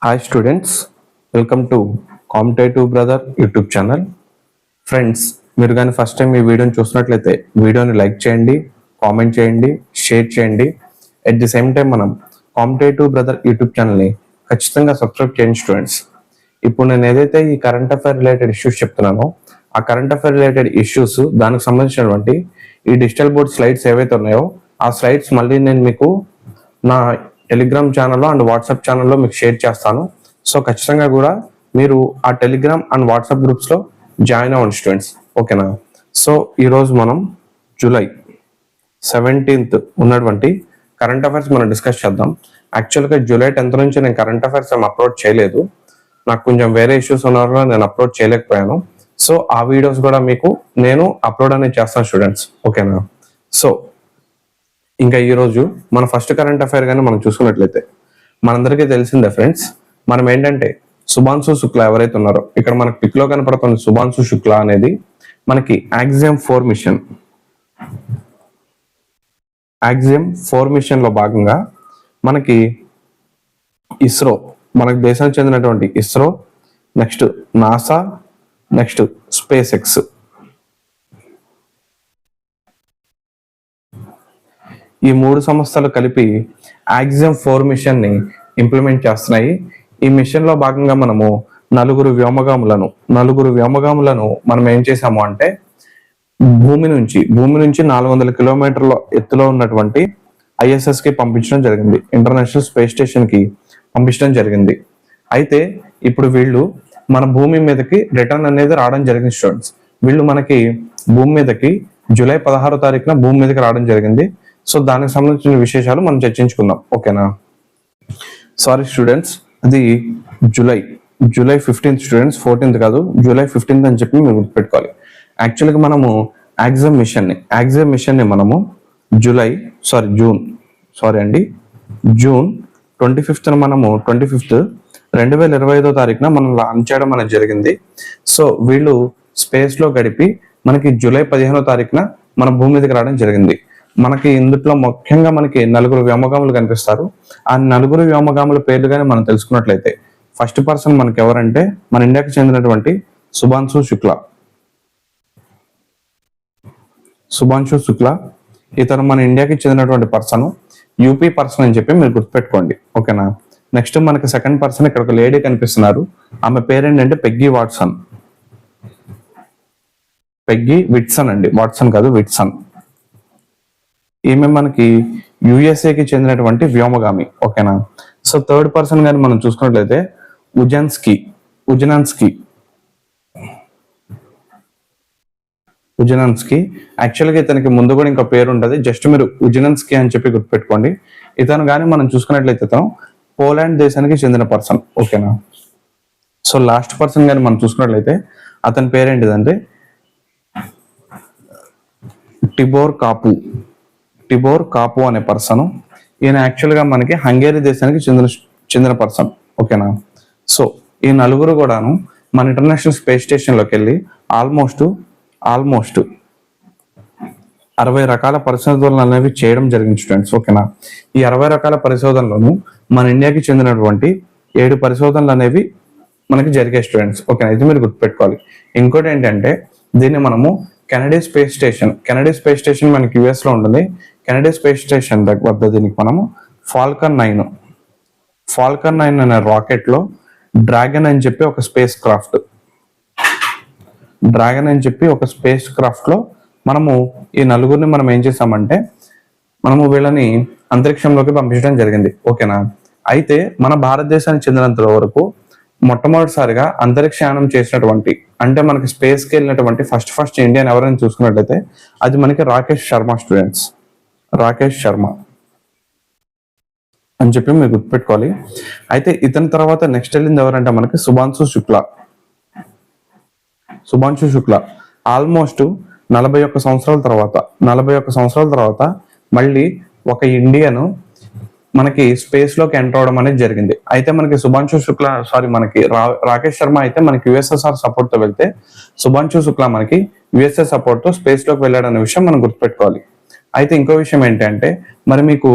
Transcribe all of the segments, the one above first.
Hi students, welcome to competitive brother YouTube channel. Friends, మీరు కానీ first time ఈ వీడియోని చూసినట్లయితే వీడియోని లైక్ చేయండి, కామెంట్ చేయండి, షేర్ చేయండి. అట్ ది సేమ్ టైం మనం కాంపిటేటివ్ బ్రదర్ యూట్యూబ్ ఛానల్ని ఖచ్చితంగా సబ్స్క్రైబ్ చేయండి స్టూడెంట్స్. ఇప్పుడు నేను ఏదైతే ఈ కరెంట్ అఫైర్ రిలేటెడ్ ఇష్యూస్ చెప్తున్నానో ఆ కరెంట్ అఫైర్ రిలేటెడ్ ఇష్యూస్ దానికి సంబంధించినటువంటి ఈ డిజిటల్ బోర్డ్ స్లైడ్స్ ఏవైతే ఉన్నాయో ఆ స్లైడ్స్ మళ్ళీ నేను మీకు నా టెలిగ్రామ్ ఛానల్లో అండ్ వాట్సాప్ ఛానల్లో మీకు షేర్ చేస్తాను. సో ఖచ్చితంగా కూడా మీరు ఆ టెలిగ్రామ్ అండ్ వాట్సాప్ గ్రూప్స్లో జాయిన్ అవ్వండి స్టూడెంట్స్, ఓకేనా? సో ఈరోజు మనం జూలై 17th ఉన్నటువంటి కరెంట్ అఫైర్స్ మనం డిస్కస్ చేద్దాం. యాక్చువల్గా జూలై 10th నుంచి నేను కరెంట్ అఫైర్స్ ఏం అప్లోడ్ చేయలేదు, నాకు కొంచెం వేరే ఇష్యూస్ ఉన్న వల్ల నేను అప్లోడ్ చేయలేకపోయాను. సో ఆ వీడియోస్ కూడా మీకు నేను అప్లోడ్ అనేది చేస్తాను స్టూడెంట్స్, ఓకేనా? సో ఇంకా ఈరోజు మన ఫస్ట్ కరెంట్ అఫైర్ కానీ మనం చూసుకున్నట్లయితే మనందరికీ తెలిసిందే ఫ్రెండ్స్, మనం ఏంటంటే శుభాంశు శుక్లా ఎవరైతే ఉన్నారో ఇక్కడ మనకి పిక్ లో కనపడుతున్న శుభాంశు శుక్లా అనేది మనకి యాక్సియం 4 మిషన్ లో భాగంగా మనకి ఇస్రో, మనకి దేశానికి చెందినటువంటి ISRO, next NASA, next space X, ఈ 3 సంస్థలు కలిపి యాక్సియం 4 మిషన్ ని ఇంప్లిమెంట్ చేస్తున్నాయి. ఈ మిషన్ లో భాగంగా మనము నలుగురు వ్యోమగాములను మనం ఏం చేసాము అంటే భూమి నుంచి 400 కిలోమీటర్ల ఎత్తులో ఉన్నటువంటి ISS కి పంపించడం జరిగింది, ఇంటర్నేషనల్ స్పేస్ స్టేషన్ కి పంపించడం జరిగింది. అయితే ఇప్పుడు వీళ్ళు మన భూమి మీదకి రిటర్న్ అనేది రావడం జరిగింది స్టూడెంట్స్. వీళ్ళు మనకి భూమి మీదకి జూలై 16వ తారీఖున భూమి మీదకి రావడం జరిగింది. సో దానికి సంబంధించిన విశేషాలు మనం చర్చించుకుందాం, ఓకేనా? సారీ స్టూడెంట్స్, అది జూలై 15th స్టూడెంట్స్, 14th కాదు, జూలై 15th అని చెప్పి మీరు గుర్తుపెట్టుకోవాలి. యాక్చువల్గా మనము యాక్సియం మిషన్ ని మనము జూన్ 25th మనము 2025వ తారీఖున మనం లాంచ్ చేయడం అనేది జరిగింది. సో వీళ్ళు స్పేస్ లో గడిపి మనకి జూలై 15వ తారీఖున మన భూమి మీదకి రావడం జరిగింది. మనకి ఇందులో ముఖ్యంగా మనకి 4 వ్యోమగాములు కనిపిస్తారు. ఆ 4 వ్యోమగాముల పేర్లు కానీ మనం తెలుసుకున్నట్లయితే ఫస్ట్ పర్సన్ మనకి ఎవరంటే మన ఇండియాకి చెందినటువంటి శుభాంశు శుక్లా. ఇతను మన ఇండియాకి చెందినటువంటి పర్సన్, యూపీ పర్సన్ అని చెప్పి మీరు గుర్తుపెట్టుకోండి, ఓకేనా? నెక్స్ట్ మనకి సెకండ్ పర్సన్ ఇక్కడ ఒక లేడీ కనిపిస్తున్నారు, ఆమె పేరేంటంటే పెగ్గీ విట్సన్ అండి, వాట్సన్ కాదు, విట్సన్. ఈమె మనకి యుఎస్ఏకి చెందినటువంటి వ్యోమగామి, ఓకేనా? సో థర్డ్ పర్సన్ గాని మనం చూసుకున్నట్లయితే ఉజనన్స్కీ. యాక్చువల్గా ఇతనికి ముందు కూడా ఇంకో పేరు ఉంటుంది, జస్ట్ మీరు ఉజనన్స్కీ అని చెప్పి గుర్తుపెట్టుకోండి. ఇతను కానీ మనం చూసుకున్నట్లయితే ఇతను పోలాండ్ దేశానికి చెందిన పర్సన్, ఓకేనా? సో లాస్ట్ పర్సన్ గాని మనం చూసుకున్నట్లయితే అతని పేరేంటిదంటే టిబోర్ కాపు అనే పర్సన్. ఈయన యాక్చువల్గా మనకి హంగేరీ దేశానికి చెందిన పర్సన్, ఓకేనా? సో ఈ 4 కూడాను మన ఇంటర్నేషనల్ స్పేస్ స్టేషన్ లోకి వెళ్ళి ఆల్మోస్ట్ 60 రకాల పరిశోధనలు అనేవి చేయడం జరిగింది స్టూడెంట్స్, ఓకేనా? ఈ 60 రకాల పరిశోధనలను మన ఇండియాకి చెందినటువంటి 7 పరిశోధనలు అనేవి మనకి జరిగే స్టూడెంట్స్, ఓకేనా? ఇది మీరు గుర్తుపెట్టుకోవాలి. ఇంకోటి ఏంటంటే దీన్ని మనము కెనడీ స్పేస్ స్టేషన్ మనకి యుఎస్ లో ఉంటుంది. కెనడీ స్పేస్ స్టేషన్ వద్ద దీనికి మనము ఫాల్కన్ 9 అనే రాకెట్ లో డ్రాగన్ అని చెప్పి ఒక స్పేస్ క్రాఫ్ట్ లో మనము ఈ 4 మనం ఏం చేసామంటే మనము వీళ్ళని అంతరిక్షంలోకి పంపించడం జరిగింది, ఓకేనా? అయితే మన భారతదేశానికి చెందినంత వరకు మొట్టమొదటిసారిగా అంతరిక్షయానం చేసినటువంటి, అంటే మనకి స్పేస్ కి వెళ్ళినటువంటి ఫస్ట్ ఇండియన్ ఎవరైనా చూసుకున్నట్లయితే అది మనకి రాకేష్ శర్మ అని చెప్పి మీరు గుర్తుపెట్టుకోవాలి. అయితే ఇతని తర్వాత నెక్స్ట్ వెళ్ళింది ఎవరంటే మనకి శుభాంశు శుక్లా. ఆల్మోస్ట్ 41 సంవత్సరాల తర్వాత మళ్ళీ ఒక ఇండియన్ మనకి స్పేస్ లోకి ఎంటర్ అవడం అనేది జరిగింది. అయితే మనకి రాకేష్ శర్మ అయితే మనకి యుఎస్ఎస్ఆర్ సపోర్ట్ తో వెళ్తే శుభాంశు శుక్లా మనకి యుఎస్ఏ సపోర్ట్ తో స్పేస్ లోకి వెళ్ళాడు అనే విషయం మనం గుర్తుపెట్టుకోవాలి. అయితే ఇంకో విషయం ఏంటంటే మరి మీకు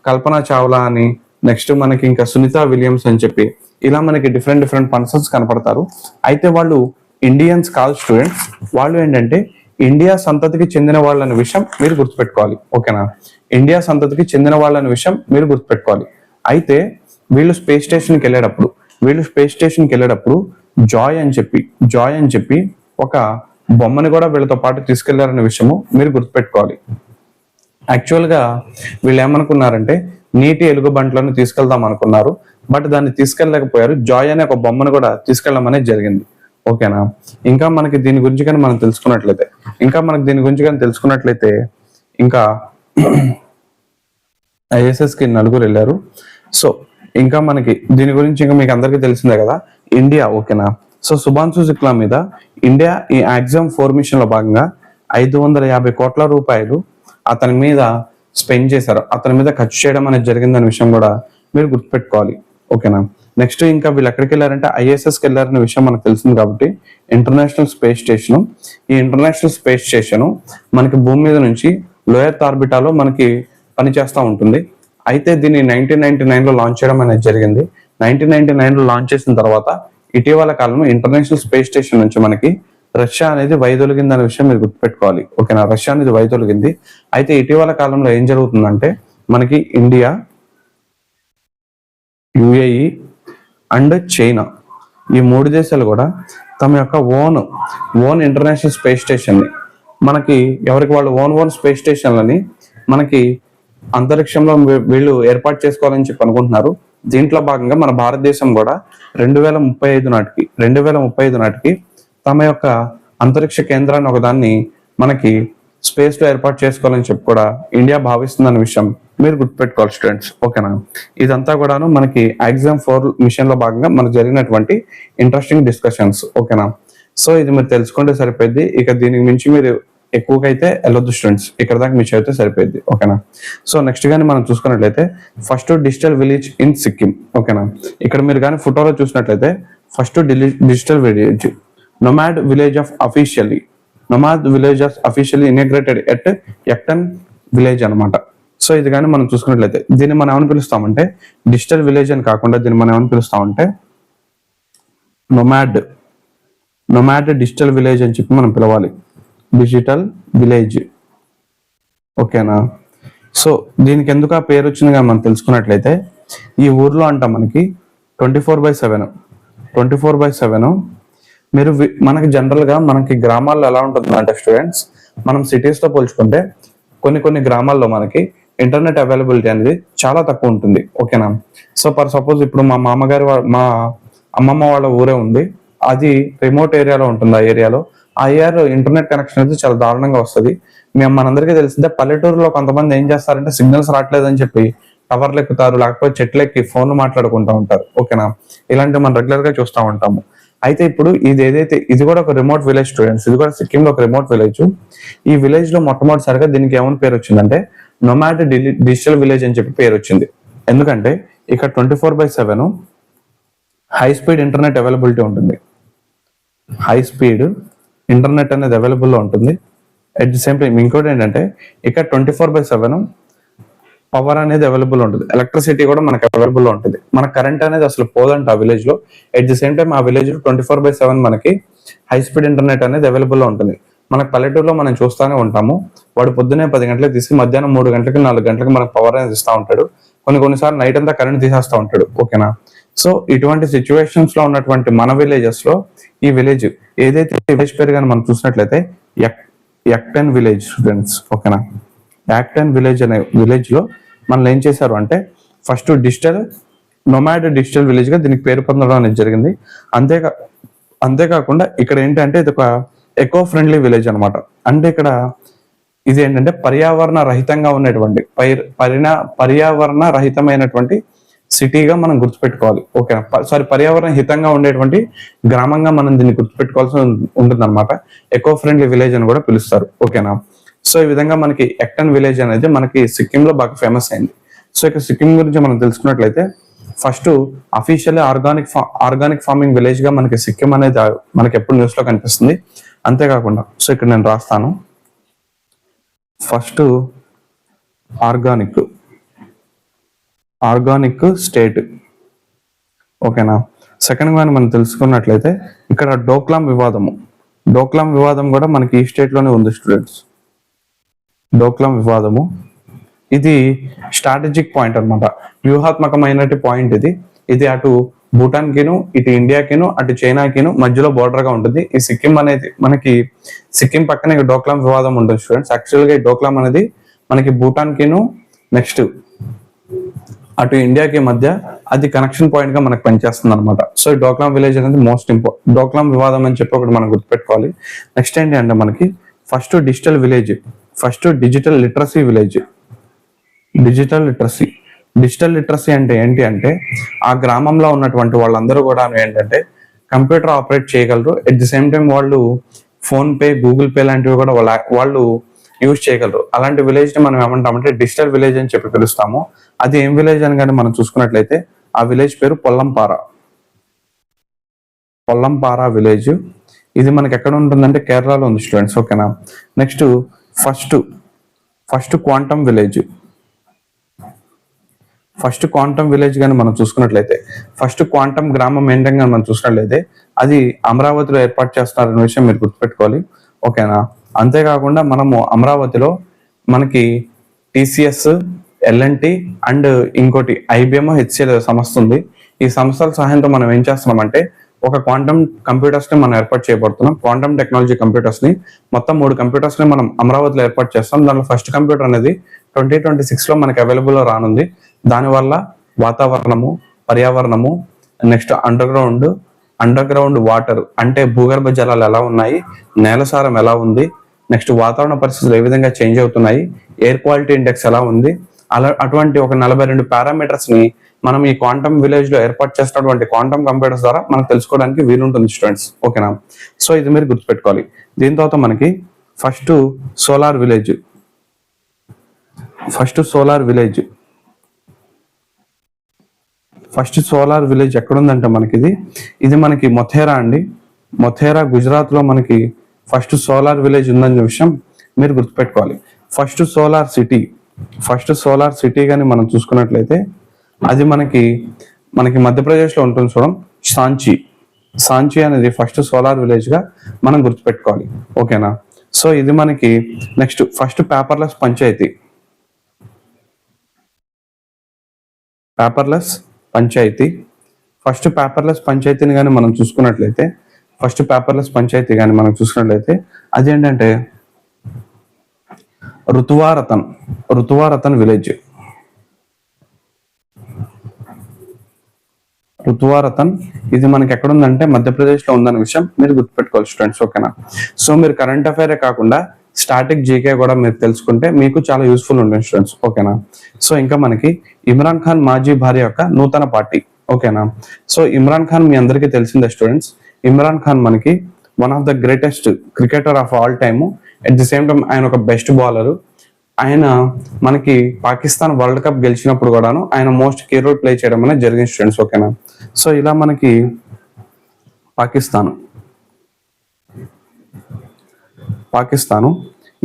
కల్పనా చావ్లా అని, నెక్స్ట్ మనకి ఇంకా సునీత విలియమ్స్ అని చెప్పి ఇలా మనకి డిఫరెంట్ డిఫరెంట్ పర్సన్స్ కనపడతారు. అయితే వాళ్ళు ఇండియన్స్ కాదు స్టూడెంట్స్, వాళ్ళు ఏంటంటే ఇండియా సంతతికి చెందిన వాళ్ళని విషయం మీరు గుర్తుపెట్టుకోవాలి. ఓకేనా, ఇండియా సంతతికి చెందిన వాళ్ళని విషయం మీరు గుర్తుపెట్టుకోవాలి. అయితే వీళ్ళు స్పేస్ స్టేషన్కి వెళ్ళేటప్పుడు జాయ్ అని చెప్పి ఒక బొమ్మని కూడా వీళ్ళతో పాటు తీసుకెళ్లారనే విషయము మీరు గుర్తుపెట్టుకోవాలి. యాక్చువల్ గా వీళ్ళు ఏమనుకున్నారంటే నీటి ఎలుగుబంట్లను తీసుకెళ్దాం అనుకున్నారు, బట్ దాన్ని తీసుకెళ్ళలేకపోయారు. జాయ్ అనే ఒక బొమ్మను కూడా తీసుకెళ్ళడం అనేది జరిగింది. ఓకేనా, ఇంకా మనకి దీని గురించి కానీ మనం తెలుసుకున్నట్లయితే ఇంకా ఐఎస్ఎస్ కి 4 వెళ్ళారు. సో ఇంకా మనకి దీని గురించి ఇంకా మీకు అందరికీ తెలిసిందే కదా, ఇండియా. ఓకేనా, సో శుభాంశు శుక్లా మీద ఇండియా ఈ యాక్సామ్ 4 మిషన్ లో భాగంగా 550 కోట్ల రూపాయలు అతని మీద స్పెండ్ చేశారు, అతని మీద ఖర్చు చేయడం అనేది జరిగిందనే విషయం కూడా మీరు గుర్తుపెట్టుకోవాలి. ఓకేనా, నెక్స్ట్ ఇంకా వీళ్ళు ఎక్కడికి వెళ్ళారంటే ఐఎస్ఎస్కి వెళ్ళారనే విషయం మనకు తెలిసింది కాబట్టి ఇంటర్నేషనల్ స్పేస్ స్టేషన్. ఈ ఇంటర్నేషనల్ స్పేస్ స్టేషన్ మనకి భూమి మీద నుంచి లో ఎర్త్ ఆర్బిటాలో మనకి పనిచేస్తూ ఉంటుంది. అయితే దీన్ని 1999 లో లాంచ్ చేయడం అనేది జరిగింది. 1999 లో లాంచ్ చేసిన తర్వాత ఇటీవల కాలంలో ఇంటర్నేషనల్ స్పేస్ స్టేషన్ నుంచి మనకి రష్యా అనేది వైదొలిగింది అనే విషయం మీరు గుర్తుపెట్టుకోవాలి. ఓకేనా, రష్యా అనేది వైదొలిగింది. అయితే ఇటీవల కాలంలో ఏం జరుగుతుందంటే మనకి ఇండియా, యుఏఈ అండ్ చైనా ఈ 3 దేశాలు కూడా తమ యొక్క ఓన్ ఇంటర్నేషనల్ స్పేస్ స్టేషన్ ని మనకి ఎవరికి వాళ్ళు ఓన్ స్పేస్ స్టేషన్లని మనకి అంతరిక్షంలో వీళ్ళు ఏర్పాటు చేసుకోవాలని చెప్పి అనుకుంటున్నారు. దీంట్లో భాగంగా మన భారతదేశం కూడా 2035 నాటికి తమ యొక్క అంతరిక్ష కేంద్రాన్ని ఒకదాన్ని మనకి స్పేస్ లో ఏర్పాటు చేసుకోవాలని చెప్పి కూడా ఇండియా భావిస్తుందన్న విషయం మీరు గుర్తుపెట్టుకోవాలి స్టూడెంట్స్. ఓకేనా, ఇదంతా కూడాను మనకి ఎగ్జామ్ 4 మిషన్ లో భాగంగా మనకు జరిగినటువంటి ఇంట్రెస్టింగ్ డిస్కషన్స్. ఓకేనా, సో ఇది మీరు తెలుసుకుంటే సరిపోద్ది. ఇక దీనికి మించి మీరు ఎక్కువగా అయితే వెళ్ళొద్దు స్టూడెంట్స్, ఇక్కడ దాకా మీ చదివితే సరిపోద్ది. ఓకేనా, సో నెక్స్ట్ కానీ మనం చూసుకున్నట్లయితే first digital village in Sikkim. ఓకేనా, ఇక్కడ మీరు కానీ ఫోటోలో చూసినట్లయితే first digital village nomad village officially inaugurated at Yakten village అనమాట. సో ఇది కానీ మనం చూసుకున్నట్లయితే దీన్ని మనం ఏమని పిలుస్తామంటే డిజిటల్ విలేజ్ అని కాకుండా దీన్ని మనం ఏమని పిలుస్తామంటే నొమాడ్ డిజిటల్ విలేజ్ అని చెప్పి మనం పిలవాలి, డిజిటల్ విలేజ్. ఓకేనా, సో దీనికి ఎందుకు ఆ పేరు వచ్చిందిగా మనం తెలుసుకున్నట్లయితే ఈ ఊర్లో అంట మనకి 24/7 మీరు మనకి జనరల్ గా మనకి గ్రామాల్లో ఎలా ఉంటుంది అంటే స్టూడెంట్స్, మనం సిటీస్ తో పోల్చుకుంటే కొన్ని గ్రామాల్లో మనకి ఇంటర్నెట్ అవైలబిలిటీ అనేది చాలా తక్కువ ఉంటుంది. ఓకేనా, సో ఫర్ సపోజ్ ఇప్పుడు మా మా అమ్మమ్మ వాళ్ళ ఊరే ఉంది, అది రిమోట్ ఏరియాలో ఉంటుంది. ఆ ఏరియాలో ఇంటర్నెట్ కనెక్షన్ అయితే చాలా దారుణంగా వస్తుంది. మనందరికీ తెలిసిందే పల్లెటూరులో కొంతమంది ఏం చేస్తారంటే సిగ్నల్స్ రావట్లేదని చెప్పి టవర్లు ఎక్కుతారు, లేకపోతే చెట్లు ఎక్కి ఫోన్లు మాట్లాడుకుంటూ ఉంటారు. ఓకేనా, ఇలాంటివి మనం రెగ్యులర్ గా చూస్తూ ఉంటాము. అయితే ఇప్పుడు ఇది కూడా ఒక రిమోట్ విలేజ్ స్టూడెంట్స్, ఇది కూడా సిక్కింలో ఒక రిమోట్ విలేజ్. ఈ విలేజ్ లో మొట్టమొదటిసారిగా దీనికి ఏమని పేరు వచ్చిందంటే నొమాడ్ డిజిటల్ విలేజ్ అని చెప్పి పేరు వచ్చింది. ఎందుకంటే ఇక్కడ 24/7 హై స్పీడ్ ఇంటర్నెట్ అవైలబిలిటీ ఉంటుంది, హై స్పీడ్ ఇంటర్నెట్ అనేది అవైలబుల్లో ఉంటుంది. అట్ ది సేమ్ టైం ఇంకోటి ఏంటంటే ఇక్కడ 24/7 పవర్ అనేది అవైలబుల్ ఉంటుంది, ఎలక్ట్రిసిటీ కూడా మనకు అవైలబుల్ ఉంటుంది. మన కరెంట్ అనేది అసలు పోదంట ఆ విలేజ్ లో. అట్ ది సేమ్ టైం ఆ విలేజ్ లో 24/7 మనకి హై స్పీడ్ ఇంటర్నెట్ అనేది అవైలబుల్ లో ఉంటుంది. మనకు పల్లెటూరులో మనం చూస్తూనే ఉంటాము, వాడు పొద్దున్నే 10 గంటలకు తీసి మధ్యాహ్నం 3 గంటలకి 4 గంటలకు మనకు పవర్ అనేది ఇస్తూ ఉంటాడు. కొన్నిసార్లు నైట్ అంతా కరెంట్ తీసేస్తూ ఉంటాడు. ఓకేనా, సో ఇటువంటి సిచ్యువేషన్స్ లో ఉన్నటువంటి మన విలేజెస్ లో ఈ విలేజ్ ఏదైతే విలేజ్ పేరు కానీ మనం చూసినట్లయితే యాక్టన్ విలేజ్ స్టూడెంట్స్. ఓకేనా, యాక్టన్ విలేజ్ అనే విలేజ్ లో మనల్ని ఏం చేశారు అంటే ఫస్ట్ నొమాడ్ డిజిటల్ విలేజ్ గా దీనికి పేరు పొందడం అనేది జరిగింది. అంతేకాకుండా ఇక్కడ ఏంటంటే ఇది ఒక ఎకో ఫ్రెండ్లీ విలేజ్ అనమాట. అంటే ఇక్కడ ఇది ఏంటంటే పర్యావరణ రహితమైనటువంటి సిటీగా మనం గుర్తుపెట్టుకోవాలి. ఓకేనా, పర్యావరణ హితంగా ఉండేటువంటి గ్రామంగా మనం దీన్ని గుర్తుపెట్టుకోవాల్సి ఉంటుంది అనమాట. ఎకో ఫ్రెండ్లీ విలేజ్ అని కూడా పిలుస్తారు. ఓకేనా, సో ఈ విధంగా మనకి ఎక్టన్ విలేజ్ అనేది మనకి సిక్కిం లో బాగా ఫేమస్ అయింది. సో ఇక సిక్కిం గురించి మనం తెలుసుకున్నట్లయితే first officially organic farming village గా మనకి సిక్కిం అనేది మనకి ఎప్పుడు న్యూస్ లో కనిపిస్తుంది. అంతేకాకుండా సో ఇక్కడ నేను రాస్తాను ఫస్ట్ ఆర్గానిక్ స్టేట్. ఓకేనా. సెకండ్ కానీ మనం తెలుసుకున్నట్లయితే ఇక్కడ డోక్లాం వివాదం కూడా మనకి ఈ స్టేట్ లోనే ఉంది స్టూడెంట్స్. డోక్లాం వివాదము ఇది స్ట్రాటజిక్ పాయింట్ అన్నమాట, వ్యూహాత్మకమైన పాయింట్ ఇది అటు భూటాన్ కిను, ఇటు ఇండియాకిను, అటు చైనాకిను మధ్యలో బోర్డర్ గా ఉంటుంది. ఈ సిక్కిం అనేది మనకి సిక్కిం పక్కన డోక్లాం వివాదం ఉంటుంది స్టూడెంట్స్. యాక్చువల్గా ఈ డోక్లాం అనేది మనకి భూటాన్ కిను నెక్స్ట్ అటు ఇండియాకి మధ్య అది కనెక్షన్ పాయింట్ గా మనకు పనిచేస్తుంది అనమాట. సో ఈ డోక్లాం విలేజ్ అనేది మోస్ట్ ఇంపార్టెంట్. డోక్లాం వివాదం అని చెప్పి ఒకటి మనం గుర్తుపెట్టుకోవాలి. నెక్స్ట్ ఏంటి అంటే మనకి first digital village, first digital literacy village. Digital literacy అంటే ఏంటి అంటే ఆ గ్రామంలో ఉన్నటువంటి వాళ్ళందరూ కూడా ఏంటంటే కంప్యూటర్ ఆపరేట్ చేయగలరు. ఎట్ ది సేమ్ టైం వాళ్ళు ఫోన్ పే, గూగుల్ పే లాంటివి కూడా వాళ్ళు యూజ్ చేయగలరు. అలాంటి విలేజ్ ని మనం ఏమంటామంటే డిజిటల్ విలేజ్ అని చెప్పి పిలుస్తాము. అది ఏం విలేజ్ అని కానీ మనం చూసుకున్నట్లయితే ఆ విలేజ్ పేరు పొల్లంపారా విలేజ్. ఇది మనకి ఎక్కడ ఉంటుందంటే కేరళలో ఉంది స్టూడెంట్స్. ఓకేనా. నెక్స్ట్ ఫస్ట్ క్వాంటమ్ విలేజ్ కానీ మనం చూసుకున్నట్లయితే ఫస్ట్ క్వాంటమ్ గ్రామం ఏంటంటే మనం చూసినట్లయితే అది అమరావతిలో ఏర్పాటు చేస్తున్నారనే విషయం మీరు గుర్తుపెట్టుకోవాలి. ఓకేనా. అంతేకాకుండా మనము అమరావతిలో మనకి TCS, L&T అండ్ ఇంకోటి IBM, HCL సంస్థ ఉంది. ఈ సంస్థల సహాయంతో మనం ఏం చేస్తున్నామంటే ఒక క్వాంటమ్ కంప్యూటర్స్ ని మనం ఏర్పాటు చేయబడుతున్నాం. క్వాంటమ్ టెక్నాలజీ కంప్యూటర్స్ ని మొత్తం 3 కంప్యూటర్స్ ని మనం అమరావతిలో ఏర్పాటు చేస్తాం. దాంట్లో ఫస్ట్ కంప్యూటర్ అనేది 2026 లో మనకి అవైలబుల్ లో రానుంది. దానివల్ల వాతావరణము, పర్యావరణము, నెక్స్ట్ అండర్ గ్రౌండ్ వాటర్ అంటే భూగర్భ జలాలు ఎలా ఉన్నాయి, నేల సారం ఎలా ఉంది, నెక్స్ట్ వాతావరణ పరిస్థితులు ఏ విధంగా చేంజ్ అవుతున్నాయి, ఎయిర్ క్వాలిటీ ఇండెక్స్ ఎలా ఉంది, అటువంటి ఒక 42 పారామీటర్స్ ని మనం ఈ క్వాంటమ్ విలేజ్ లో ఏర్పాటు చేసినటువంటి క్వాంటమ్ కంప్యూటర్స్ ద్వారా మనకు తెలుసుకోవడానికి వీలుంటుంది స్టూడెంట్స్. ఓకేనా. సో ఇది మీరు గుర్తుపెట్టుకోవాలి. దీని తర్వాత మనకి ఫస్ట్ సోలార్ విలేజ్ ఎక్కడుందంటే మనకి ఇది మనకి మొథేరా గుజరాత్ లో మనకి ఫస్ట్ సోలార్ విలేజ్ ఉందనే విషయం మీరు గుర్తుపెట్టుకోవాలి. ఫస్ట్ సోలార్ సిటీ కానీ మనం చూసుకున్నట్లయితే అది మనకి మధ్యప్రదేశ్ లో ఉంటుంది చూడం. సాంచి అనేది ఫస్ట్ సోలార్ విలేజ్ గా మనం గుర్తుపెట్టుకోవాలి. ఓకేనా. సో ఇది మనకి నెక్స్ట్ ఫస్ట్ పేపర్లెస్ పంచాయతీని కానీ మనం చూసుకున్నట్లయితే అది ఏంటంటే రుతువారతన్ విలేజ్. ఇది మనకి ఎక్కడ ఉందంటే మధ్యప్రదేశ్ లో ఉందన్న విషయం మీరు గుర్తుపెట్టుకోవాలి స్టూడెంట్స్. ఓకేనా. సో మీరు కరెంట్ అఫైరే కాకుండా స్టాటిక్ జీకే కూడా మీరు తెలుసుకుంటే మీకు చాలా యూస్ఫుల్ ఉంటుంది స్టూడెంట్స్. ఓకేనా. సో ఇంకా మనకి ఇమ్రాన్ ఖాన్ మాజీ భార్య యొక్క నూతన పార్టీ. ఓకేనా. సో ఇమ్రాన్ ఖాన్ మీ అందరికీ తెలిసిందే స్టూడెంట్స్. ఇమ్రాన్ ఖాన్ మనకి one of the greatest cricketer of all time. At the same time ఆయన ఒక బెస్ట్ బౌలర్. ఆయన మనకి పాకిస్తాన్ వరల్డ్ కప్ గెలిచినప్పుడు కూడాను ఆయన మోస్ట్ కీ రోల్ ప్లే చేయడం అనేది జరిగింది స్టూడెంట్స్. ఓకేనా. సో ఇలా మనకి పాకిస్తాను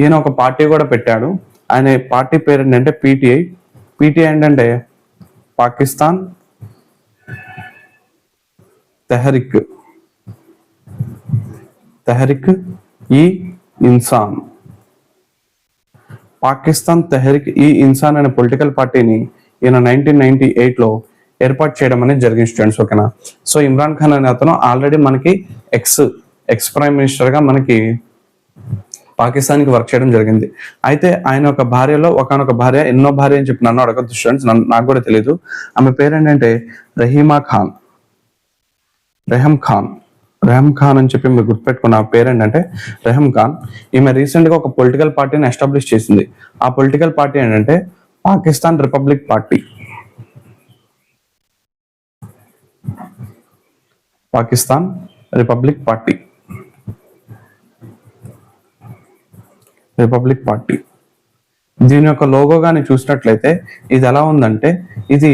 ఈయన ఒక పార్టీ కూడా పెట్టాడు. ఆయన పార్టీ పేరు ఏంటంటే PTI ఏంటంటే పాకిస్తాన్ తెహరిక్ ఈ ఇన్సాన్. పాకిస్తాన్ తెహరిక్ ఈ ఇన్సాన్ అనే పొలిటికల్ పార్టీని ఈయన 1998 లో ఏర్పాటు చేయడం అనేది జరిగింది స్టూడెంట్స్. ఓకేనా. సో ఇమ్రాన్ ఖాన్ అనే అతను ఆల్రెడీ మనకి ఎక్స్ ప్రైమ్ మినిస్టర్ గా మనకి పాకిస్తాన్ కి వర్క్ చేయడం జరిగింది. అయితే ఆయన ఒక భార్యలో ఒకనొక భార్య, ఎన్నో భార్య అని చెప్పి నన్ను అడగద్దు స్టూడెంట్స్, నాకు కూడా తెలియదు. ఆమె పేరు ఏంటంటే రెహమ్ ఖాన్ అని చెప్పి మీరు గుర్తుపెట్టుకున్న పేరు ఏంటంటే రెహమ్ ఖాన్. ఈమె రీసెంట్ గా ఒక పొలిటికల్ పార్టీని ఎస్టాబ్లిష్ చేసింది. ఆ పొలిటికల్ పార్టీ ఏంటంటే పాకిస్తాన్ రిపబ్లిక్ పార్టీ. దీని యొక్క లోగో గాని చూసినట్లయితే ఇది ఎలా ఉందంటే ఇది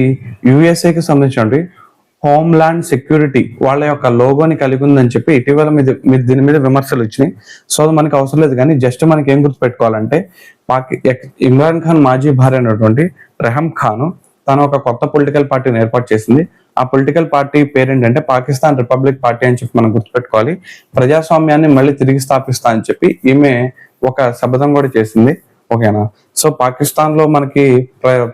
యుఎస్ఏకి సంబంధించిన హోమ్ ల్యాండ్ సెక్యూరిటీ వాళ్ళ యొక్క లోగోని కలిగి ఉందని చెప్పి ఇటీవల దీని మీద విమర్శలు వచ్చినాయి. సో అది మనకి అవసరం లేదు, కానీ జస్ట్ మనకి ఏం గుర్తుపెట్టుకోవాలంటే ఇమ్రాన్ ఖాన్ మాజీ భార్య అయినటువంటి రెహమ్ ఖాన్ తను ఒక కొత్త పొలిటికల్ పార్టీని ఏర్పాటు చేసింది. ఆ పొలిటికల్ పార్టీ పేరు ఏంటంటే పాకిస్తాన్ రిపబ్లిక్ పార్టీ అని చెప్పి మనం గుర్తుపెట్టుకోవాలి. ప్రజాస్వామ్యాన్ని మళ్ళీ తిరిగి స్థాపిస్తా అని చెప్పి ఈమె ఒక శపథం కూడా చేసింది. ఓకేనా. సో పాకిస్తాన్ లో మనకి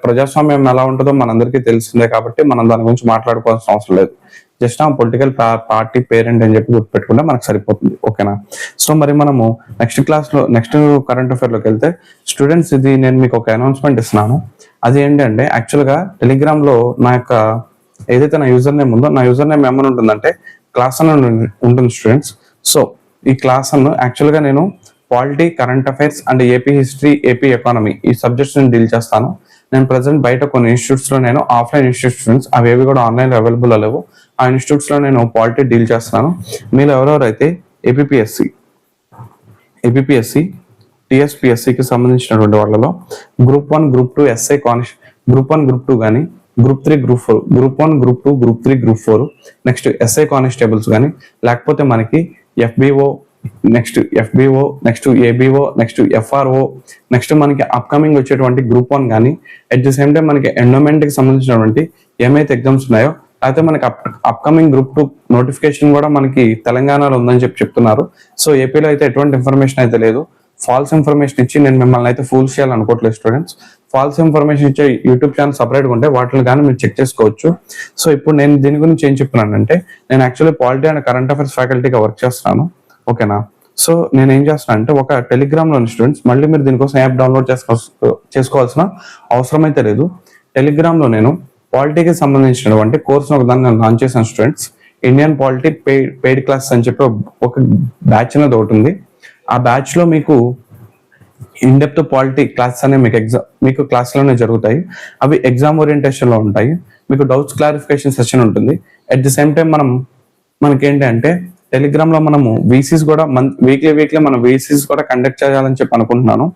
ప్రజాస్వామ్యం ఎలా ఉంటుందో మనందరికీ తెలిసిందే కాబట్టి మనం దాని గురించి మాట్లాడుకోవాల్సిన అవసరం లేదు. జస్ట్ ఆ పొలిటికల్ పార్టీ పేరెంట్ అని చెప్పి గుర్తుపెట్టుకుంటే మనకు సరిపోతుంది. ఓకేనా. సో మరి మనము నెక్స్ట్ కరెంట్ అఫైర్ లోకి వెళ్తే స్టూడెంట్స్, ఇది నేను మీకు ఒక అనౌన్స్మెంట్ ఇస్తున్నాను. అది ఏంటంటే యాక్చువల్ గా టెలిగ్రామ్ లో నా యొక్క ఏదైతే నా యూజర్ నేమ్ ఉందో, నా యూజర్ నేమ్ ఏమని ఉంటుందంటే క్లాస్ అని ఉంటుంది స్టూడెంట్స్. సో ఈ క్లాస్ అನ್ನು యాక్చువల్ గా నేను polity, current affairs and AP history, AP economy ఈ సబ్జెక్ట్స్ నేను డీల్ చేస్తాను. నేను ప్రజెంట్ బయట కొన్ని ఇన్స్టిట్యూట్స్ లో నేను ఆఫ్లైన్ ఇన్స్టిట్యూట్స్ అవేవి కూడా ఆన్లైన్ అవైలబుల్ లేవు. ఆ ఇన్స్టిట్యూట్స్ లో నేను పాలిటీ డీల్ చేస్తున్నాను. మీరు ఎవరెవరైతే ఏపీఎస్సి, టిఎస్పిఎస్సికి సంబంధించినటువంటి వాళ్ళలో group 1, group 2 SI group 1, group 2 కానీ group 3, group 4, group 1, group 2, group 3, group 4 next SI constables కానీ, లేకపోతే మనకి FBO, next ABO, next FRO, next మనకి అప్కమింగ్ వచ్చేటువంటి గ్రూప్ 1 కానీ, అట్ ది సేమ్ టైం మనకి ఎండోమెంట్ కి సంబంధించినటువంటి ఏమైతే ఎగ్జామ్స్ ఉన్నాయో, అయితే మనకి అప్కమింగ్ గ్రూప్ 2 నోటిఫికేషన్ కూడా మనకి తెలంగాణలో ఉందని చెప్తున్నారు. సో ఏపీలో అయితే ఎటువంటి ఇన్ఫర్మేషన్ అయితే లేదు. ఫాల్స్ ఇన్ఫర్మేషన్ ఇచ్చి నేను మిమ్మల్ని అయితే ఫూల్స్ చేయాలనుకోవట్లేదు స్టూడెంట్స్. ఫాల్స్ ఇన్ఫర్మేషన్ ఇచ్చే యూట్యూబ్ ఛానల్ సపరేట్గా ఉంటే వాటిని కానీ మీరు చెక్ చేసుకోవచ్చు. సో ఇప్పుడు నేను దీని గురించి ఏం చెప్తున్నానంటే, నేను actually polity and current affairs ఫ్యాకల్టీగా వర్క్ చేస్తున్నాను. ఓకేనా. సో నేను ఏం చేస్తాను అంటే, ఒక టెలిగ్రామ్ లోని స్టూడెంట్స్ మళ్ళీ మీరు దీనికోసం యాప్ డౌన్లోడ్ చేసుకోవాల్సిన అవసరం అయితే లేదు. టెలిగ్రామ్ లో నేను పాలిటీకి సంబంధించినటువంటి కోర్స్ ఒకదాన్ని నేను లాంచ్ చేశాను students. Indian polity paid class అని చెప్పి ఒక బ్యాచ్ అనేది ఒకటి ఉంది. ఆ బ్యాచ్ లో మీకు ఇన్ డెప్త్ పాలిటీ క్లాసెస్ అనేవి మీకు క్లాస్లోనే జరుగుతాయి. అవి ఎగ్జామ్ ఓరియంటేషన్ లో ఉంటాయి. మీకు డౌట్స్ క్లారిఫికేషన్ సెషన్ ఉంటుంది. అట్ ది సేమ్ టైం మనకేంటంటే టెలిగ్రామ్ లో మనము వీసీస్ కూడా వీక్లీ మనం వీసీస్ కూడా కండక్ట్ చేయాలని చెప్పి అనుకుంటున్నాను.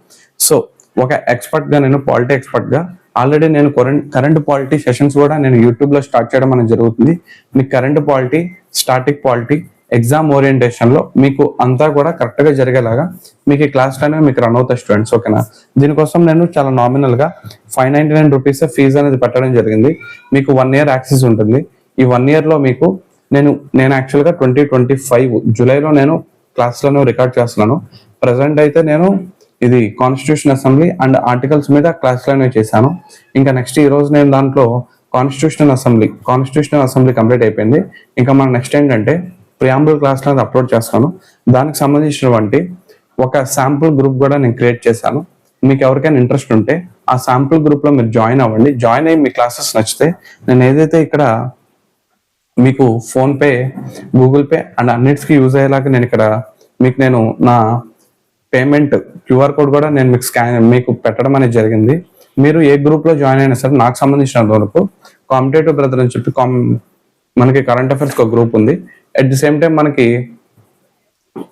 సో ఒక ఎక్స్పర్ట్ గా, నేను పాలిటీ ఎక్స్పర్ట్ గా ఆల్రెడీ నేను కరెంట్ పాలిటీ సెషన్స్ కూడా నేను యూట్యూబ్ లో స్టార్ట్ చేయడం అనేది జరుగుతుంది. మీకు current polity, static polity, exam orientation లో మీకు అంతా కూడా కరెక్ట్ గా జరిగేలాగా మీకు ఈ క్లాస్ అనేవి మీకు రన్ అవుతాయి స్టూడెంట్స్. ఓకేనా. దీనికోసం నేను చాలా నామినల్ గా 599 రూపీస్ ఫీజు అనేది పెట్టడం జరిగింది. మీకు 1 year యాక్సెస్ ఉంటుంది. ఈ 1 year లో మీకు నేను యాక్చువల్గా 2025 జూలైలో నేను క్లాస్లను రికార్డ్ చేస్తున్నాను. ప్రజెంట్ అయితే నేను ఇది కాన్స్టిట్యూషన్ అసెంబ్లీ అండ్ ఆర్టికల్స్ మీద క్లాస్లను చేశాను. ఇంకా నెక్స్ట్ ఈ రోజు నేను దాంట్లో కాన్స్టిట్యూషనల్ అసెంబ్లీ కంప్లీట్ అయిపోయింది. ఇంకా మన నెక్స్ట్ ఏంటంటే ప్రియాంబుల్ క్లాస్లను అప్లోడ్ చేస్తాను. దానికి సంబంధించినటువంటి ఒక శాంపుల్ గ్రూప్ కూడా నేను క్రియేట్ చేశాను. మీకు ఎవరికైనా ఇంట్రెస్ట్ ఉంటే ఆ శాంపుల్ గ్రూప్ లో మీరు జాయిన్ అవ్వండి. జాయిన్ అయ్యి మీ క్లాసెస్ నచ్చితే నేను ఏదైతే ఇక్కడ మీకు phone pay, Google pay and అన్నిటికీ యూజ్ అయ్యేలాగా నేను నా పేమెంట్ QR కోడ్ కూడా నేను మీకు పెట్టడం అనేది జరిగింది. మీరు ఏ గ్రూప్ లో జాయిన్ అయినా సరే నాకు సంబంధించిన వరకు కాంపిటేటివ్ బ్రదర్ అని చెప్పి మనకి కరెంట్ అఫైర్స్ ఒక గ్రూప్ ఉంది. అట్ ది సేమ్ టైం మనకి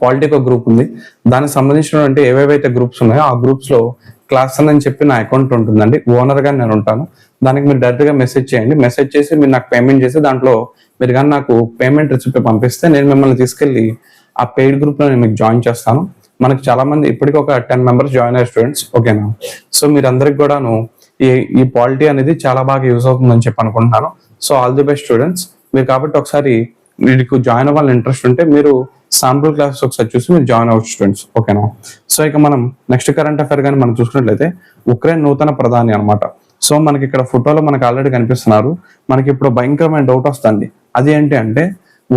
పాలిటిక్ ఒక గ్రూప్ ఉంది. దానికి సంబంధించినటువంటి ఏవేవైతే గ్రూప్స్ ఉన్నాయో ఆ గ్రూప్స్ లో క్లాస్ అని చెప్పి నా అకౌంట్ ఉంటుందండి. ఓనర్ గా నేను ఉంటాను. దానికి మీరు డైరెక్ట్ గా మెసేజ్ చేయండి. మెసేజ్ చేసి మీరు నాకు పేమెంట్ చేసి దాంట్లో మీరు కానీ నాకు పేమెంట్ రిసిప్ట్ పంపిస్తే నేను మిమ్మల్ని తీసుకెళ్లి ఆ పెయిడ్ గ్రూప్ లో నేను మీకు జాయిన్ చేస్తాను. మనకి చాలా మంది ఇప్పటికి ఒక 10 members జాయిన్ అయ్యారు స్టూడెంట్స్. ఓకేనా. సో మీరందరికి కూడాను ఈ పాలిటీ అనేది చాలా బాగా యూజ్ అవుతుందని చెప్పి అనుకుంటున్నాను. So all the best students. మీరు కాబట్టి ఒకసారి మీకు జాయిన్ అవ్వాలని ఇంట్రెస్ట్ ఉంటే మీరు శాంపుల్ క్లాస్ ఒకసారి చూసి మీరు జాయిన్ అవ్వచ్చు స్టూడెంట్స్. ఓకేనా. సో ఇక మనం నెక్స్ట్ కరెంట్ అఫైర్ కానీ మనం చూసుకున్నట్లయితే ఉక్రెయిన్ నూతన ప్రధాని అనమాట. సో మనకి ఇక్కడ ఫోటోలో మనకి ఆల్రెడీ కనిపిస్తున్నారు. మనకి ఇప్పుడు భయంకరమైన డౌట్ వస్తుంది. అది ఏంటి అంటే,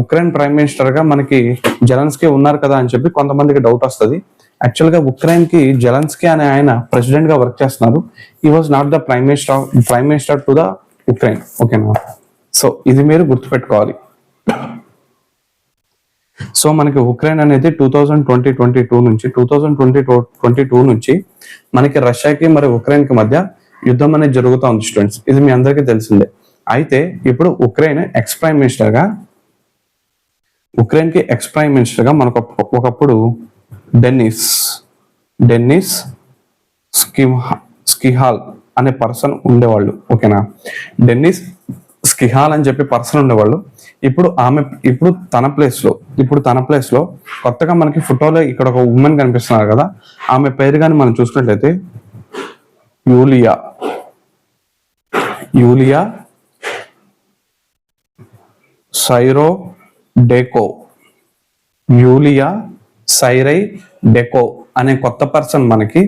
ఉక్రెయిన్ ప్రైమ్ మినిస్టర్ గా మనకి జెలెన్స్కీ ఉన్నారు కదా అని చెప్పి కొంతమందికి డౌట్ వస్తుంది. యాక్చువల్ గా ఉక్రెయిన్ కి జెలెన్స్కీ అనే ఆయన ప్రెసిడెంట్ గా వర్క్ చేస్తున్నారు. ఈ was not the prime minister to the Ukraine. ఓకేనా. సో ఇది మీరు గుర్తుపెట్టుకోవాలి. సో మనకి ఉక్రెయిన్ అనేది 2022 నుంచి మనకి రష్యాకి మరి ఉక్రెయిన్ కి మధ్య యుద్ధం అనేది జరుగుతూ ఉంది స్టూడెంట్స్. ఇది మీ అందరికీ తెలిసిందే. అయితే ఇప్పుడు ఉక్రెయిన్ కి ఎక్స్ ప్రైమ్ మినిస్టర్ గా మనకు ఒకప్పుడు డెన్నిస్ స్కిహాల్ అనే పర్సన్ ఉండేవాళ్ళు. ఓకేనా. డెన్నిస్ స్కిహాల్ అని చెప్పి పర్సన్ ఉండేవాళ్ళు. ఇప్పుడు తన ప్లేస్ లో కొత్తగా మనకి ఫోటోలో ఇక్కడ ఒక ఉమెన్ కనిపిస్తున్నారు కదా, ఆమె పేరు కానీ మనం చూసుకున్నట్లయితే యూలియా సైరో డెకో, యూలియా సైరై డెకో అనే కొత్త పర్సన్ మనకి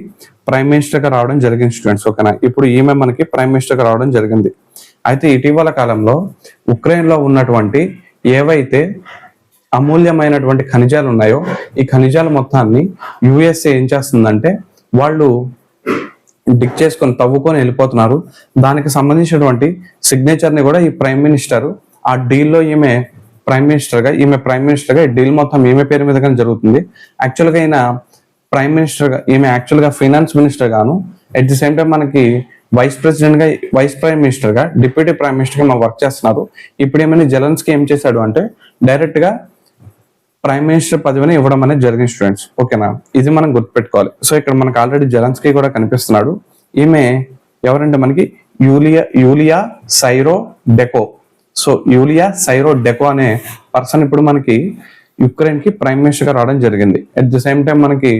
ప్రైమ్ మినిస్టర్ గా రావడం జరిగింది స్టూడెంట్స్. ఓకేనా, ఇప్పుడు ఈమె మనకి ప్రైమ్ మినిస్టర్ గా రావడం జరిగింది. అయితే ఇటీవల కాలంలో ఉక్రెయిన్ లో ఉన్నటువంటి ఏవైతే అమూల్యమైనటువంటి ఖనిజాలు ఉన్నాయో ఈ ఖనిజాల మొత్తాన్ని యుఎస్ఏ ఏం చేస్తుందంటే వాళ్ళు డిక్ చేసుకొని తవ్వుకొని వెళ్ళిపోతున్నారు. దానికి సంబంధించినటువంటి సిగ్నేచర్ ని కూడా ఈ ప్రైమ్ మినిస్టర్ ఆ డీల్లో ఈమె ప్రైమ్ మినిస్టర్ గా ఈ డీల్ మొత్తం ఈమె పేరు మీదగానే జరుగుతుంది. యాక్చువల్గా ఈయన ప్రైమ్ మినిస్టర్ గా, ఈమె యాక్చువల్ గా ఫైనాన్స్ మినిస్టర్ గాను అట్ ది సేమ్ టైం మనకి వైస్ ప్రైమ్ మినిస్టర్ గా, డిప్యూటీ ప్రైమ్ మినిస్టర్ గా మనం వర్క్ చేస్తున్నారు. ఇప్పుడు ఏమైనా జెలెన్స్కీ ఏం చేశాడు అంటే డైరెక్ట్ గా ప్రైమ్ మినిస్టర్ పదవిని ఇవ్వడం అనేది జరిగింది స్టూడెంట్స్. ఓకేనా, ఇది మనం గుర్తుపెట్టుకోవాలి. సో ఇక్కడ మనకు ఆల్రెడీ జెలెన్స్కీ కూడా కనిపిస్తున్నాడు. ఈమె ఎవరంటే మనకి Yulia Svyrydenko. So Yulia Svyrydenko అనే పర్సన్ ఇప్పుడు మనకి యుక్రెయిన్ కి ప్రైమ్ మినిస్టర్ గా రావడం జరిగింది. అట్ ది సేమ్ టైం మనకి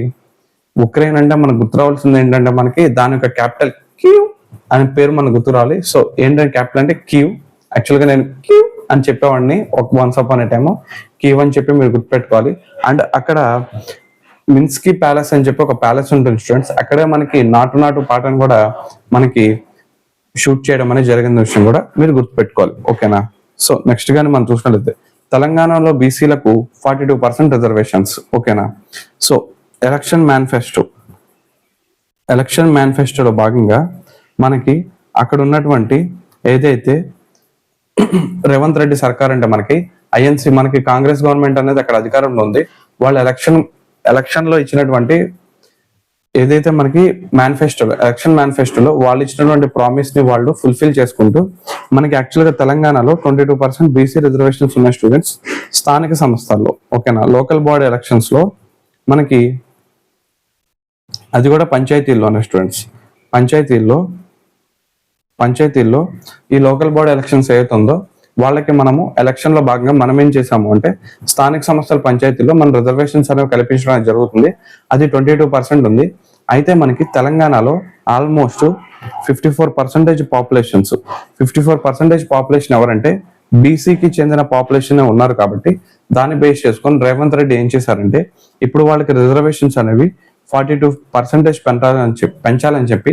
ఉక్రెయిన్ అంటే మనకు గుర్తు రావాల్సింది ఏంటంటే మనకి దాని యొక్క క్యాపిటల్ కీవ్ అనే పేరు మనకు గుర్తు రావాలి. సో ఏంటంటే క్యాపిటల్ అంటే కీవ్. యాక్చువల్ గా నేను కీవ్ అని చెప్పేవాడిని వన్స్ అపాన్ ఏ టైమ్, కీవ్ అని చెప్పి మీరు గుర్తుపెట్టుకోవాలి. అండ్ అక్కడ మిన్స్కీ ప్యాలెస్ అని చెప్పి ఒక ప్యాలెస్ ఉంటుంది స్టూడెంట్స్. అక్కడే మనకి నాటు పాటను కూడా మనకి షూట్ చేయడం అనేది జరిగిన విషయం కూడా మీరు గుర్తుపెట్టుకోవాలి. ఓకేనా, సో నెక్స్ట్ గానీ మనం చూసినట్లయితే తెలంగాణలో బీసీలకు 42% రిజర్వేషన్స్. ఓకేనా, సో ఎలక్షన్ మేనిఫెస్టోలో భాగంగా మనకి అక్కడ ఉన్నటువంటి ఏదైతే రేవంత్ రెడ్డి సర్కార్ అంటే మనకి ఐఎన్సీ, మనకి కాంగ్రెస్ గవర్నమెంట్ అనేది అక్కడ అధికారంలో ఉంది. వాళ్ళు ఎలక్షన్ లో ఇచ్చినటువంటి ఏదైతే మనకి ఎలక్షన్ మేనిఫెస్టోలో వాళ్ళు ఇచ్చినటువంటి ప్రామిస్ ని వాళ్ళు ఫుల్ఫిల్ చేసుకుంటూ మనకి యాక్చువల్ గా తెలంగాణలో 22% బీసీ రిజర్వేషన్స్ ఉన్న స్టూడెంట్స్ స్థానిక సంస్థల్లో. ఓకేనా, లోకల్ బాడీ ఎలక్షన్స్ లో మనకి అది కూడా పంచాయతీల్లోనే స్టూడెంట్స్. పంచాయతీల్లో ఈ లోకల్ బాడీ ఎలక్షన్స్ ఏదైతే ఉందో వాళ్ళకి మనము ఎలక్షన్ లో భాగంగా మనం ఏం చేసాము అంటే స్థానిక సంస్థల పంచాయతీల్లో మన రిజర్వేషన్స్ అనేవి కల్పించడం జరుగుతుంది. అది 22% ఉంది. అయితే మనకి తెలంగాణలో ఆల్మోస్ట్ 54% పాపులేషన్ ఎవరంటే బీసీకి చెందిన పాపులేషన్ ఉన్నారు. కాబట్టి దాన్ని బేస్ చేసుకొని రేవంత్ రెడ్డి ఏం చేశారంటే ఇప్పుడు వాళ్ళకి రిజర్వేషన్స్ అనేవి 42% పెంచాలని చెప్పి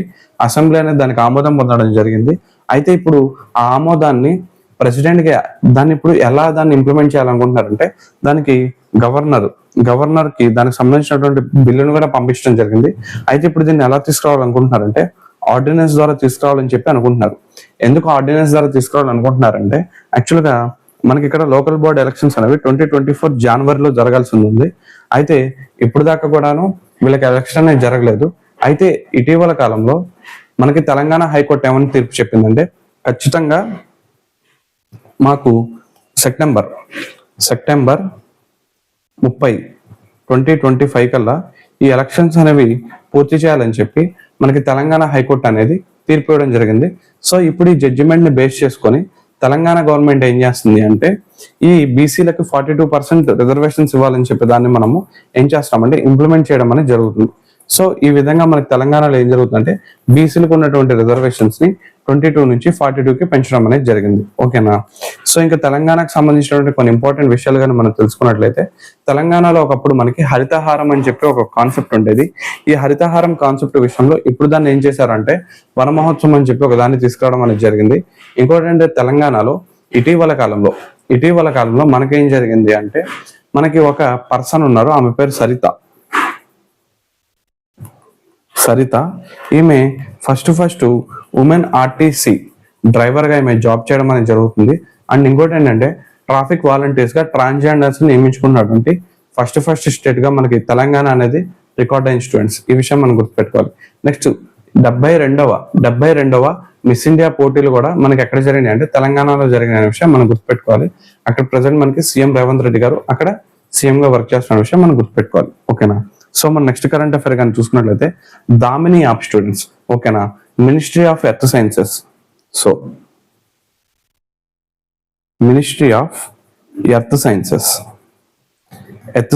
అసెంబ్లీ అనేది దానికి ఆమోదం పొందడం జరిగింది. అయితే ఇప్పుడు ఆ ఆమోదాన్ని ప్రెసిడెంట్ గా దాన్ని ఇప్పుడు ఎలా దాన్ని ఇంప్లిమెంట్ చేయాలనుకుంటున్నారంటే దానికి గవర్నర్ కి దానికి సంబంధించినటువంటి బిల్లును కూడా పంపించడం జరిగింది. అయితే ఇప్పుడు దీన్ని ఎలా తీసుకురావాలనుకుంటున్నారంటే ఆర్డినెన్స్ ద్వారా తీసుకురావాలని చెప్పి అనుకుంటున్నారు. ఎందుకు ఆర్డినెన్స్ ద్వారా తీసుకురావాలనుకుంటున్నారంటే యాక్చువల్ గా మనకి ఇక్కడ లోకల్ బాడీ ఎలక్షన్స్ అనేవి 2024 జనవరిలో జరగాల్సి ఉంది. అయితే ఇప్పుడు దాకా కూడాను వీళ్ళకి ఎలక్షన్ అనేది జరగలేదు. అయితే ఇటీవల కాలంలో మనకి తెలంగాణ హైకోర్టు ఏమని తీర్పు చెప్పిందంటే ఖచ్చితంగా మాకు సెప్టెంబర్ 30, 2025 కల్లా ఈ ఎలక్షన్స్ అనేవి పూర్తి చేయాలని చెప్పి మనకి తెలంగాణ హైకోర్టు అనేది తీర్పు ఇవ్వడం జరిగింది. సో ఇప్పుడు ఈ జడ్జిమెంట్ ని బేస్ చేసుకొని తెలంగాణ గవర్నమెంట్ ఏం చేస్తుంది అంటే ఈ బీసీలకు 42% రిజర్వేషన్స్ ఇవ్వాలని చెప్పి దాన్ని మనము ఏం చేస్తామంటే ఇంప్లిమెంట్ చేయడం అనేది జరుగుతుంది. సో ఈ విధంగా మనకి తెలంగాణలో ఏం జరుగుతుందంటే బీసీలకు ఉన్నటువంటి రిజర్వేషన్స్ ని 22 నుంచి 42కి పెంచడం అనేది జరిగింది. ఓకేనా, సో ఇంకా తెలంగాణకు సంబంధించినటువంటి కొన్ని ఇంపార్టెంట్ విషయాలు కానీ మనం తెలుసుకున్నట్లయితే తెలంగాణలో ఒకప్పుడు మనకి హరితహారం అని చెప్పి ఒక కాన్సెప్ట్ ఉండేది. ఈ హరితహారం కాన్సెప్ట్ విషయంలో ఇప్పుడు దాన్ని ఏం చేశారంటే వన మహోత్సవం అని చెప్పి ఒక దాన్ని తీసుకురావడం అనేది జరిగింది. ఇంకోటి అంటే తెలంగాణలో ఇటీవల కాలంలో మనకేం జరిగింది అంటే మనకి ఒక పర్సన్ ఉన్నారు, ఆమె పేరు సరిత. ఈమె ఫస్ట్ ఉమెన్ ఆర్టీసీ డ్రైవర్ గా ఈమె జాబ్ చేయడం అనేది జరుగుతుంది. అండ్ ఇంకోటి ఏంటంటే ట్రాఫిక్ వాలంటీర్స్ గా ట్రాన్స్జెండర్స్ ని నియమించుకున్నటువంటి ఫస్ట్ స్టేట్ గా మనకి తెలంగాణ అనేది రికార్డ్ అయిన స్టూడెంట్స్. ఈ విషయం మనం గుర్తుపెట్టుకోవాలి. నెక్స్ట్ 72వ మిస్ ఇండియా పోటీలు కూడా మనకి ఎక్కడ జరిగినాయి అంటే తెలంగాణలో జరిగిన విషయం మనం గుర్తుపెట్టుకోవాలి. అక్కడ ప్రజెంట్ మనకి సీఎం రేవంత్ రెడ్డి గారు అక్కడ సీఎం గా వర్క్ చేస్తున్న విషయం మనం గుర్తుపెట్టుకోవాలి. ఓకేనా, సో మన నెక్స్ట్ కరెంట్ అఫైర్ కానీ చూసుకున్నట్లయితే దామిని యాప్ స్టూడెంట్స్. ఓకేనా, ministry of earth sciences. So ministry of earth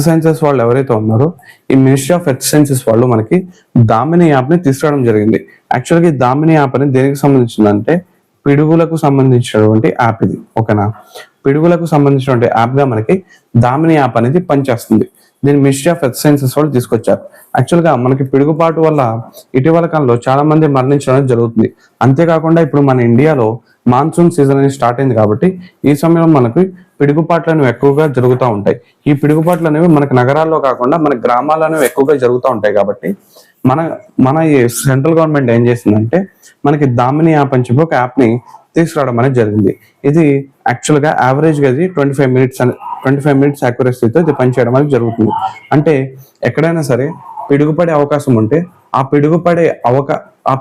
sciences వాళ్ళు ఎవరైతే ఉన్నారో ఈ మినిస్ట్రీ ఆఫ్ ఎర్త్ సైన్సెస్ వాళ్ళు మనకి దామిని యాప్ ని తీసుకురావడం జరిగింది. యాక్చువల్గా ఈ దామిని యాప్ అనేది దేనికి సంబంధించిందంటే పిడుగులకు సంబంధించినటువంటి యాప్ ఇది. ఓకేనా, పిడుగులకు సంబంధించినటువంటి యాప్గా మనకి దామిని యాప్ అనేది పనిచేస్తుంది. దీన్ని మినిస్ట్రీ ఆఫ్ ఎర్త్ సైన్సెస్ వాళ్ళు తీసుకొచ్చారు. యాక్చువల్గా మనకి పిడుగుపాటు వల్ల ఇటీవల కాలంలో చాలా మంది మరణించడం జరుగుతుంది. అంతేకాకుండా ఇప్పుడు మన ఇండియాలో మాన్సూన్ సీజన్ అనేది స్టార్ట్ అయింది కాబట్టి ఈ సమయంలో మనకి పిడుగుపాట్లు అనేవి ఎక్కువగా జరుగుతూ ఉంటాయి. ఈ పిడుగుపాట్లు అనేవి మనకి నగరాల్లో కాకుండా మన గ్రామాల్లో అనేవి ఎక్కువగా జరుగుతూ ఉంటాయి. కాబట్టి మన మన ఈ సెంట్రల్ గవర్నమెంట్ ఏం చేసిందంటే మనకి దామిని యాప్ అని చెప్పి ఒక యాప్ని తీసుకురావడం అనేది జరిగింది. ఇది యాక్చువల్గా యావరేజ్గా ఇది 25 మినిట్స్ యాక్యురసీతో ఇది పనిచేయడం అనేది జరుగుతుంది. అంటే ఎక్కడైనా సరే పిడుగుపడే అవకాశం ఉంటే ఆ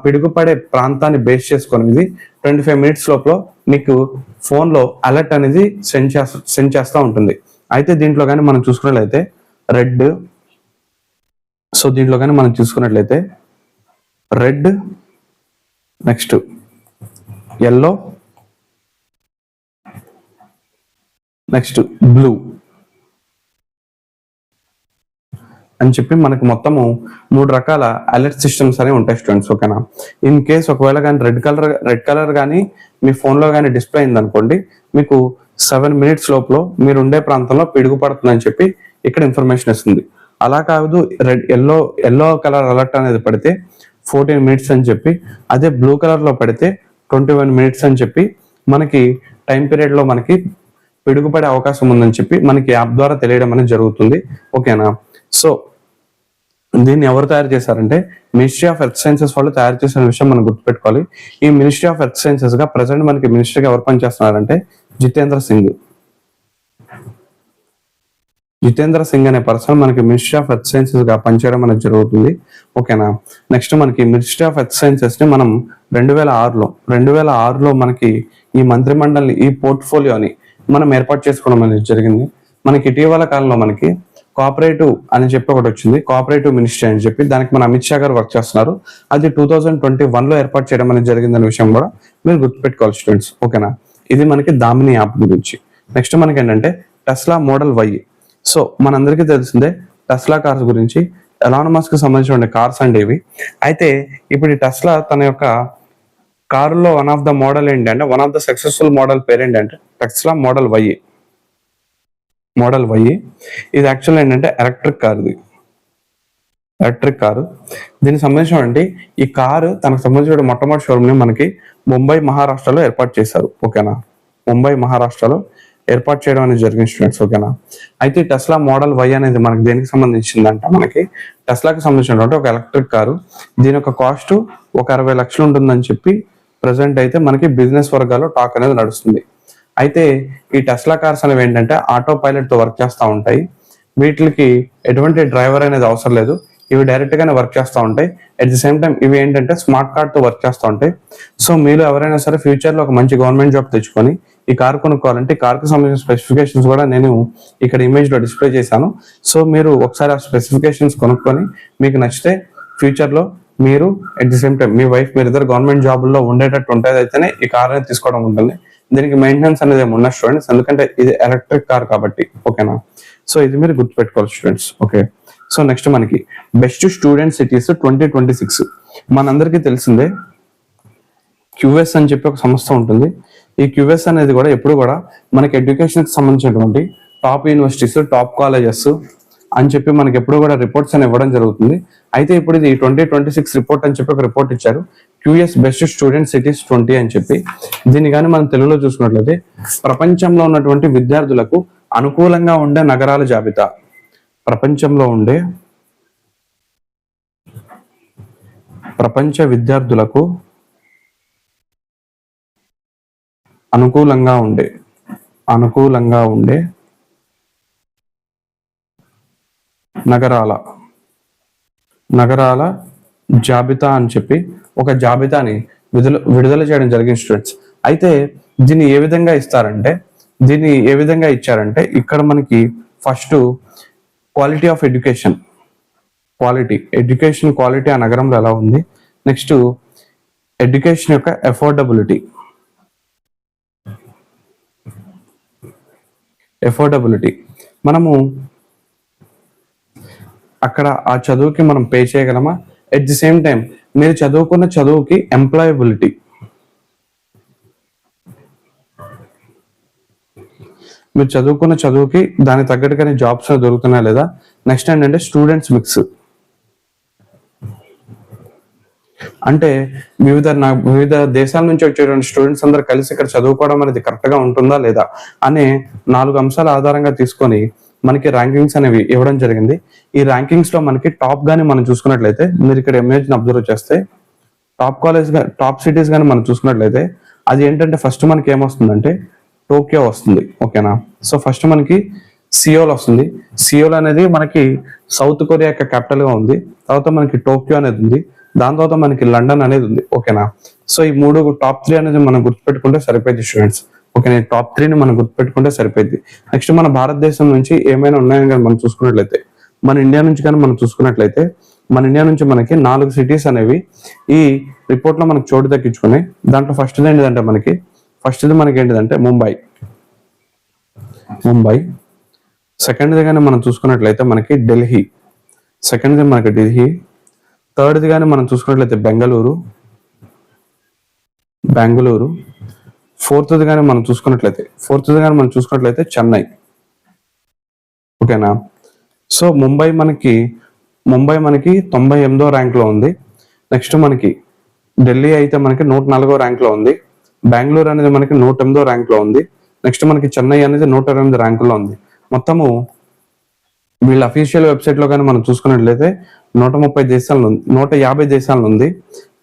పిడుగుపడే ప్రాంతాన్ని బేస్ చేసుకొని ఇది 25 మినిట్స్ లోపల మీకు ఫోన్లో అలర్ట్ అనేది సెండ్ చేస్తూ ఉంటుంది. అయితే దీంట్లో కానీ మనం చూసుకున్నట్లయితే red, next yellow, next blue అని చెప్పి మనకు మొత్తము 3 రకాల అలర్ట్ సిస్టమ్స్ అనేవి ఉంటాయి స్టూడెంట్స్. ఓకేనా? ఇన్ కేస్ ఒకవేళ కానీ రెడ్ కలర్ కానీ మీ ఫోన్లో కానీ డిస్ప్లే అయింది అనుకోండి, మీకు 7 మినిట్స్ లోపల మీరు ఉండే ప్రాంతంలో పిడుగు పడుతుందని చెప్పి ఇక్కడ ఇన్ఫర్మేషన్ ఇస్తుంది. అలా కాదు ఎల్లో కలర్ అలర్ట్ అనేది పడితే 14 మినిట్స్ అని చెప్పి, అదే బ్లూ కలర్ లో పడితే 21 మినిట్స్ అని చెప్పి మనకి టైం పీరియడ్ లో మనకి పిడుగుపడే అవకాశం ఉందని చెప్పి మనకి యాప్ ద్వారా తెలియడం అనేది జరుగుతుంది. ఓకేనా? సో దీన్ని ఎవరు తయారు చేశారంటే మినిస్ట్రీ ఆఫ్ ఎర్త్ సైన్సెస్ వాళ్ళు తయారు చేసిన విషయం మనం గుర్తుపెట్టుకోవాలి. ఈ మినిస్ట్రీ ఆఫ్ ఎర్త్ సైన్సెస్ గా ప్రజెంట్ మనకి మినిస్టర్గా ఎవరు పనిచేస్తున్నారంటే జితేంద్ర సింగ్ అనే పర్సన్ మనకి మినిస్ట్రీ ఆఫ్ ఎర్త్ సైన్సెస్ గా పనిచేయడం అనేది జరుగుతుంది. ఓకేనా? నెక్స్ట్ మనకి మినిస్ట్రీ ఆఫ్ ఎర్త్ సైన్సెస్ ని మనం 2006లో మనకి ఈ మంత్రిమండలిని ఈ పోర్ట్ఫోలియోని మనం ఏర్పాటు చేసుకోవడం అనేది జరిగింది. మనకి ఇటీవల కాలంలో మనకి కోఆపరేటివ్ అని చెప్పి ఒకటి వచ్చింది, కోఆపరేటివ్ మినిస్ట్రీ అని చెప్పి. దానికి మన అమిత్ షా గారు వర్క్ చేస్తున్నారు. అది 2021లో ఏర్పాటు చేయడం అనేది జరిగిందనే విషయం కూడా మీరు గుర్తుపెట్టుకోవాలి స్టూడెంట్స్. ఓకేనా? ఇది మనకి దామిని యాప్ గురించి. నెక్స్ట్ మనకి ఏంటంటే టెస్లా మోడల్ వై. సో మనందరికీ తెలిసిందే టెస్లా కార్స్ గురించి, ఎలాన్ మస్క్ కి సంబంధించిన కార్స్ అండి ఇవి. అయితే ఇప్పుడు ఈ టెస్లా తన యొక్క కారులో one of the successful model పేరు ఏంటంటే టెస్లా మోడల్ వై. ఇది యాక్చువల్ ఏంటంటే ఎలక్ట్రిక్ కారు. దీనికి సంబంధించినటువంటి ఈ కారు తనకు సంబంధించిన మొట్టమొదటి షోరూమ్ ని మనకి ముంబై మహారాష్ట్రలో ఏర్పాటు చేశారు. ఓకేనా? ముంబై మహారాష్ట్రలో ఏర్పాటు చేయడం అనేది జరిగింది స్టూడెంట్స్. ఓకేనా? అయితే టెస్లా మోడల్ వై అనేది మనకి దేనికి సంబంధించిందంట, మనకి టెస్లాకి సంబంధించినటువంటి ఒక ఎలక్ట్రిక్ కారు. దీని యొక్క కాస్ట్ ఒక 60 లక్షలు ఉంటుందని చెప్పి ప్రజెంట్ అయితే మనకి బిజినెస్ వర్గాల్లో టాక్ అనేది నడుస్తుంది. అయితే ఈ టెస్లా కార్స్ అనేవి ఏంటంటే ఆటో పైలట్ తో వర్క్ చేస్తూ ఉంటాయి. వీటికి ఎటువంటి డ్రైవర్ అనేది అవసరం లేదు. ఇవి డైరెక్ట్ గానే వర్క్ చేస్తూ ఉంటాయి. అట్ ది సేమ్ టైం ఇవి ఏంటంటే స్మార్ట్ కార్డ్ తో వర్క్ చేస్తూ ఉంటాయి. సో మీరు ఎవరైనా సరే ఫ్యూచర్ లో ఒక మంచి గవర్నమెంట్ జాబ్ తెచ్చుకొని ఈ కార్ కొనుక్కోవాలంటే ఈ కార్ కు సంబంధించిన స్పెసిఫికేషన్స్ కూడా నేను ఇక్కడ ఇమేజ్ లో డిస్ప్లే చేశాను. సో మీరు ఒకసారి ఆ స్పెసిఫికేషన్స్ కొనుక్కొని మీకు నచ్చితే ఫ్యూచర్ లో మీరు at the same time me wife మీరిద్దరు గవర్నమెంట్ జాబుల్లో ఉండేటట్టు ఉంటుంది అయితేనే ఈ కార్ అనేది తీసుకోవడం ఉంటుంది. దీనికి మెయింటెనెన్స్ అనేది ఏమున్నా స్టూడెంట్స్, ఎందుకంటే ఇది ఎలక్ట్రిక్ కార్ కాబట్టి. ఓకేనా? సో ఇది మీరు గుర్తుపెట్టుకోవాలి స్టూడెంట్స్. ఓకే. సో నెక్స్ట్ మనకి బెస్ట్ స్టూడెంట్ సిటీస్ 2026 మనందరికీ తెలిసిందే క్యూఎస్ అని చెప్పి ఒక సంస్థ ఉంటుంది. ఈ క్యూఎస్ అనేది కూడా ఎప్పుడు కూడా మనకి ఎడ్యుకేషన్ కి సంబంధించినటువంటి టాప్ యూనివర్సిటీస్, టాప్ కాలేజెస్ అని చెప్పి మనకి ఎప్పుడు కూడా రిపోర్ట్స్ అని ఇవ్వడం జరుగుతుంది. అయితే ఇప్పుడు ఇది 2026 రిపోర్ట్ అని చెప్పి ఒక రిపోర్ట్ ఇచ్చారు, క్యూఎస్ బెస్ట్ స్టూడెంట్ సిటీస్ 20 అని చెప్పి. దీన్ని కానీ మనం తెలుగులో చూసుకున్నట్లయితే ప్రపంచంలో ఉన్నటువంటి విద్యార్థులకు అనుకూలంగా ఉండే నగరాల జాబితా. ప్రపంచ విద్యార్థులకు అనుకూలంగా ఉండే నగరాల జాబితా అని చెప్పి ఒక జాబితాని విడుదల చేయడం జరిగింది స్టూడెంట్స్. అయితే దీన్ని ఏ విధంగా ఇచ్చారంటే ఇక్కడ మనకి first quality of education quality ఆ నగరంలో ఎలా ఉంది. నెక్స్ట్ ఎడ్యుకేషన్ యొక్క ఎఫోర్డబిలిటీ మనము అక్కడ ఆ చదువుకి మనం పే చేయగలమా, ఎట్ ది సేమ్ టైం మీరు చదువుకున్న చదువుకి మీరు చదువుకున్న చదువుకి దానికి తగ్గట్టుగానే జాబ్స్ దొరుకుతున్నాయా లేదా. నెక్స్ట్ ఏంటంటే స్టూడెంట్స్ మిక్స్, అంటే వివిధ దేశాల నుంచి వచ్చేటువంటి స్టూడెంట్స్ అందరు కలిసి ఇక్కడ చదువుకోవడం అనేది కరెక్ట్ గా ఉంటుందా లేదా అనే 4 అంశాల ఆధారంగా తీసుకొని మనకి ర్యాంకింగ్స్ అనేవి ఇవ్వడం జరిగింది. ఈ ర్యాంకింగ్స్ లో మనకి టాప్ గానీ మనం చూసుకున్నట్లయితే, మీరు ఇక్కడ ఇమేజ్ అబ్జర్వ్ చేస్తే టాప్ సిటీస్ గానీ మనం చూసుకున్నట్లయితే అది ఏంటంటే ఫస్ట్ మనకి ఏమొస్తుందంటే టోక్యో వస్తుంది. ఓకేనా. సో ఫస్ట్ మనకి సియోల్ వస్తుంది. సియోల్ అనేది మనకి సౌత్ కొరియా యొక్క క్యాపిటల్ గా ఉంది. తర్వాత మనకి టోక్యో అనేది ఉంది. దాని తర్వాత మనకి లండన్ అనేది ఉంది. ఓకేనా. సో ఈ 3 టాప్ 3 అనేది మనం గుర్తుపెట్టుకుంటే సరిపోయింది స్టూడెంట్స్. ఓకే, టాప్ 3ని మనం గుర్తుపెట్టుకుంటే సరిపోయింది. నెక్స్ట్ మన భారతదేశం నుంచి ఏమైనా ఉన్నాయని కానీ మనం చూసుకున్నట్లయితే, మన ఇండియా నుంచి కానీ మనం చూసుకున్నట్లయితే, మన ఇండియా నుంచి మనకి 4 సిటీస్ అనేవి ఈ రిపోర్ట్ లో మనకు చోటు దక్కించుకున్నాయి. దాంట్లో ఫస్ట్ మనకి ఏంటిదంటే ముంబై. సెకండ్ది కానీ మనం చూసుకున్నట్లయితే మనకి ఢిల్లీ. థర్డ్ది కానీ మనం చూసుకున్నట్లయితే బెంగళూరు. ఫోర్త్ది కానీ మనం చూసుకున్నట్లయితే చెన్నై. ఓకేనా. సో ముంబై మనకి 98వ ర్యాంక్ లో ఉంది. నెక్స్ట్ మనకి ఢిల్లీ అయితే మనకి 104వ ర్యాంక్ లో ఉంది. బెంగళూరు అనేది మనకి 108వ ర్యాంక్ లో ఉంది. నెక్స్ట్ మనకి చెన్నై అనేది 128 ర్యాంకులో ఉంది. మొత్తము వీళ్ళ అఫీషియల్ వెబ్సైట్ లో కానీ మనం చూసుకున్నట్లయితే 150 దేశాలు ఉంది.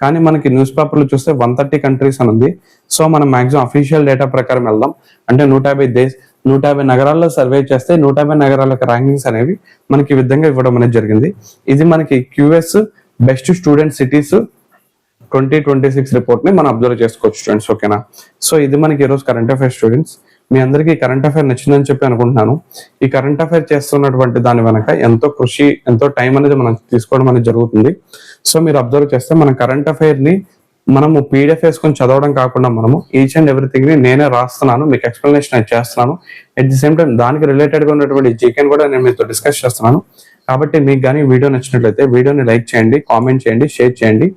కానీ మనకి న్యూస్ పేపర్లు చూస్తే 130 కంట్రీస్ అని ఉంది. సో మనం మాక్సిమం అఫీషియల్ డేటా ప్రకారం వెళ్దాం. అంటే 150 నగరాల్లో సర్వే చేస్తే 150 నగరాల ర్యాంకింగ్స్ అనేవి మనకి ఈ విధంగా ఇవ్వడం అనేది జరిగింది. ఇది మనకి QS best student cities 2026 report ని మనం అబ్జర్వ్ చేసుకోవచ్చు స్టూడెంట్స్. ఓకేనా. సో ఇది మనకి ఈరోజు కరెంట్ అఫైర్ స్టూడెంట్స్. మీ అందరికీ కరెంట్ అఫైర్ నచ్చిందని చెప్పి అనుకుంటున్నాను. ఈ కరెంట్ అఫైర్ చేస్తున్నటువంటి దాని వెనక ఎంతో కృషి, ఎంతో టైం అనేది మనం తీసుకోవడం అనేది జరుగుతుంది. సో మీరు అబ్జర్వ్ చేస్తే మన కరెంట్ అఫైర్ ని మనము PDF వేసుకొని చదవడం కాకుండా మనము ఈచ్ అండ్ ఎవ్రీథింగ్ ని నేనే రాస్తున్నాను, మీకు ఎక్స్ప్లెనేషన్ అది చేస్తున్నాను. అట్ ది సేమ్ టైం దానికి రిలేటెడ్ గా ఉన్నటువంటి జీకేని కూడా నేను మీతో డిస్కస్ చేస్తున్నాను. కాబట్టి మీకు కానీ వీడియో నచ్చినట్లయితే వీడియోని లైక్ చేయండి, కామెంట్ చేయండి, షేర్ చేయండి.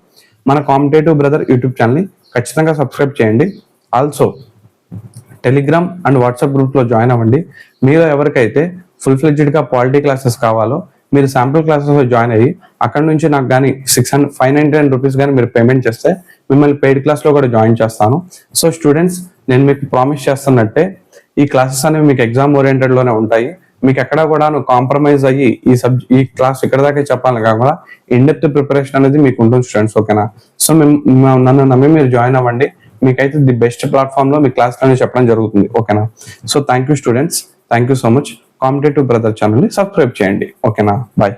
మన కాంపిటేటివ్ బ్రదర్ యూట్యూబ్ ఛానల్ని ఖచ్చితంగా సబ్స్క్రైబ్ చేయండి. Also Telegram and WhatsApp group లో జాయిన్ అవ్వండి. మీరు ఎవరికైతే ఫుల్ ఫ్లెడ్జ్డ్ గా పాలిటీ క్లాసెస్ కావాలో మీరు శాంపుల్ క్లాసెస్ లో జాయిన్ అయ్యి అక్కడ నుంచి నాకు కానీ 599 రూపీస్ కానీ మీరు పేమెంట్ చేస్తే మిమ్మల్ని పెయిడ్ క్లాస్ లో కూడా జాయిన్ చేస్తాను. సో స్టూడెంట్స్, నేను మీకు ప్రామిస్ చేస్తున్నట్టే ఈ క్లాసెస్ అనేవి మీకు ఎగ్జామ్ ఓరియంటెడ్ లోనే ఉంటాయి. మీకు ఎక్కడా కూడా కాంప్రమైజ్ అయ్యి ఈ క్లాస్ ఇక్కడ దాకా చెప్పాలని కాకుండా ఇన్డెప్త్ ప్రిపరేషన్ అనేది మీకు ఉంటుంది స్టూడెంట్స్. ఓకేనా. సో నన్ను నమ్మి మీరు జాయిన్ అవ్వండి. మీకైతే ది బెస్ట్ ప్లాట్ఫామ్ లో మీ క్లాస్ లోనే చెప్పడం జరుగుతుంది. ఓకేనా. So thank you students, thank you so much. Competitive brother channel ని సబ్స్క్రైబ్ చేయండి. ఓకేనా. బాయ్.